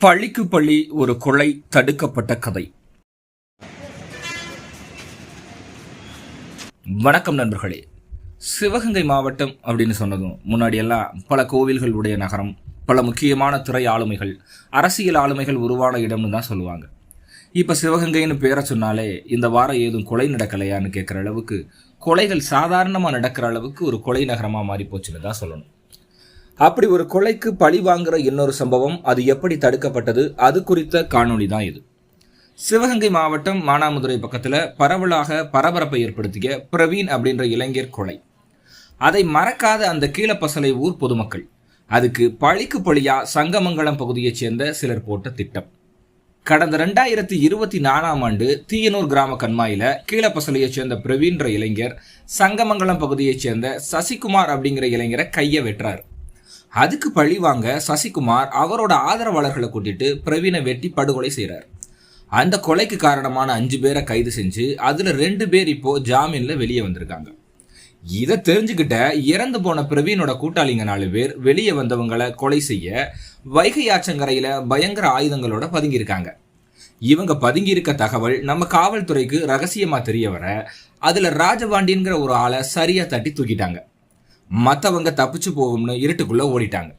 பள்ளிக்கு பள்ளி ஒரு கொலை தடுக்கப்பட்ட கதை. வணக்கம் நண்பர்களே. சிவகங்கை மாவட்டம் அப்படின்னு சொன்னதும் முன்னாடியெல்லாம் பல கோவில்கள் உடைய நகரம், பல முக்கியமான துறை ஆளுமைகள், அரசியல் ஆளுமைகள் உருவான இடம்னு தான் சொல்லுவாங்க. இப்போ சிவகங்கைன்னு பேரை சொன்னாலே இந்த வாரம் ஏதும் கொலை நடக்கலையான்னு கேட்குற அளவுக்கு, கொலைகள் சாதாரணமாக நடக்கிற அளவுக்கு ஒரு கொலை நகரமாக மாறி போச்சுன்னு தான் சொல்லணும். அப்படி ஒரு கொலைக்கு பழி வாங்குற இன்னொரு சம்பவம், அது எப்படி தடுக்கப்பட்டது, அது குறித்த காணொளி தான் இது. சிவகங்கை மாவட்டம் மானாமதுரை பக்கத்தில் பரவலாக பரபரப்பை ஏற்படுத்திய பிரவீன் அப்படின்ற இளைஞர் கொலை. அதை மறக்காத அந்த கீழப்பசலை ஊர் பொதுமக்கள், அதுக்கு பழிக்கு பழியா சங்கமங்கலம் பகுதியைச் சேர்ந்த சிலர் போட்ட திட்டம். கடந்த 2024 தீயனூர் கிராம கண்மாயில கீழப்பசலையைச் சேர்ந்த பிரவீன்ற இளைஞர் சங்கமங்கலம் பகுதியைச் சேர்ந்த சசிகுமார் அப்படிங்கிற இளைஞரை கையை வெட்டுறாரு. அதுக்கு பழி வாங்க சசிகுமார் அவரோட ஆதரவாளர்களை கூட்டிட்டு பிரவீனை வெட்டி படுகொலை செய்கிறார். அந்த கொலைக்கு காரணமான 5 பேரை கைது செஞ்சு அதுல 2 பேர் இப்போ ஜாமீன்ல வெளியே வந்திருக்காங்க. இதை தெரிஞ்சுக்கிட்ட இறந்து போன பிரவீனோட கூட்டாளிங்க 4 பேர் வெளியே வந்தவங்களை கொலை செய்ய வைகை ஆற்றங்கரையில பயங்கர ஆயுதங்களோட பதுங்கியிருக்காங்க. இவங்க பதுங்கி இருக்க தகவல் நம்ம காவல்துறைக்கு ரகசியமா தெரிய வர அதுல ராஜபாண்டியன்கிற ஒரு ஆளை சரியா தட்டி தூக்கிட்டாங்க. மற்றவங்க தப்பிச்சு போகும்னு இருட்டுக்குள்ள ஓடிட்டாங்க.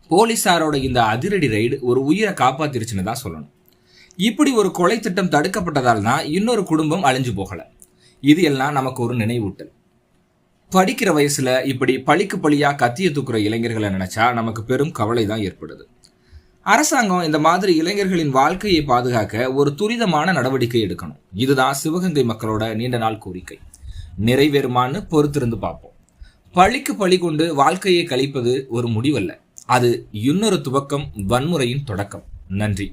போலீசாரோட இந்த அதிரடி ரைடு ஒரு உயிரை காப்பாத்திருச்சுன்னு தான் சொல்லணும். இப்படி ஒரு கொலை திட்டம் தடுக்கப்பட்டதால் தான் இன்னொரு குடும்பம் அழிஞ்சு போகல. இது எல்லாம் நமக்கு ஒரு நினைவூட்டல். படிக்கிற வயசுல இப்படி பழிக்கு பழியா கத்திய தூக்குற இளைஞர்களை நினைச்சா நமக்கு பெரும் கவலை தான் ஏற்படுது. அரசாங்கம் இந்த மாதிரி இளைஞர்களின் வாழ்க்கையை பாதுகாக்க ஒரு துரிதமான நடவடிக்கை எடுக்கணும். இதுதான் சிவகங்கை மக்களோட நீண்ட நாள் கோரிக்கை. நிறைவேறுமான்னு பொறுத்திருந்து பார்ப்போம். பழிக்கு பழி கொண்டு வாழ்க்கையை கழிப்பது ஒரு முடிவல்ல, அது இன்னொரு துவக்கம், வன்முறையின் தொடக்கம். நன்றி.